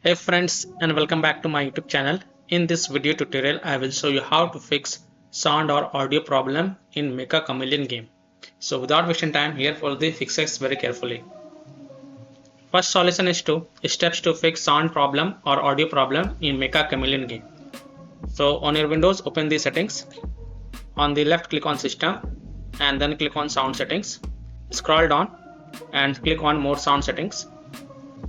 Hey friends, and welcome back to my YouTube channel. In this video tutorial I will show you how to fix sound or audio problem in MECCHA Chameleon game. So without wasting time, here follow the fixes very carefully. First solution is steps to fix sound problem or audio problem in MECCHA Chameleon game. So on your Windows, open the settings. On the left, click on system and then click on sound settings. Scroll down and click on more sound settings.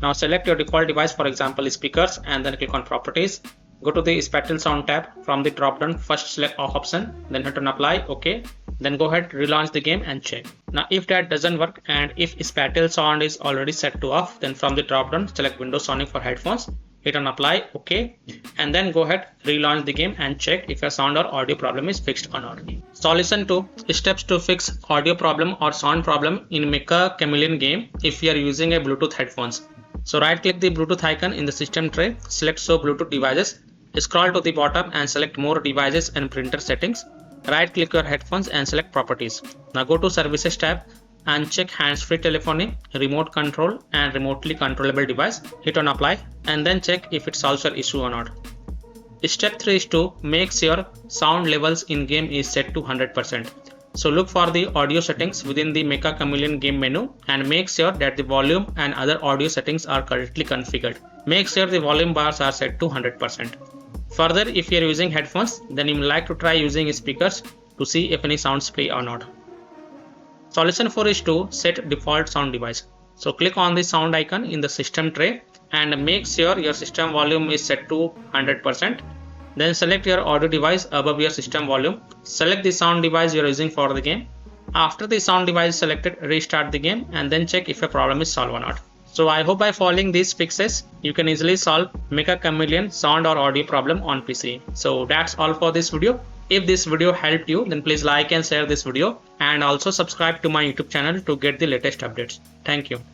Now select your default device, for example speakers, and then click on properties. Go to the spatial sound tab. From the drop down, first select off option, then hit on apply, OK. Then go ahead, relaunch the game and check. Now if that doesn't work and if spatial sound is already set to off, then from the drop down select Windows Sonic for headphones, hit on apply, OK, and then go ahead, relaunch the game and check if your sound or audio problem is fixed or not. Solution 2, steps to fix audio problem or sound problem in MECCHA Chameleon game if you are using a Bluetooth headphones. So right click the Bluetooth icon in the system tray, select show Bluetooth devices, scroll to the bottom and select more devices and printer settings. Right click your headphones and select properties. Now go to services tab and check hands-free telephony, remote control and remotely controllable device. Hit on apply and then check if it solves your issue or not. Step 3 is to make sure sound levels in game is set to 100%. So look for the audio settings within the MECCHA Chameleon game menu and make sure that the volume and other audio settings are correctly configured. Make sure the volume bars are set to 100%. Further, if you are using headphones, then you may like to try using speakers to see if any sounds play or not. Solution 4 is to set default sound device. So click on the sound icon in the system tray and make sure your system volume is set to 100%. Then select your audio device above your system volume. Select the sound device you are using for the game. After the sound device is selected, restart the game and then check if a problem is solved or not. So I hope by following these fixes, you can easily solve MECCHA Chameleon sound or audio problem on PC. So that's all for this video. If this video helped you, then please like and share this video and also subscribe to my YouTube channel to get the latest updates. Thank you.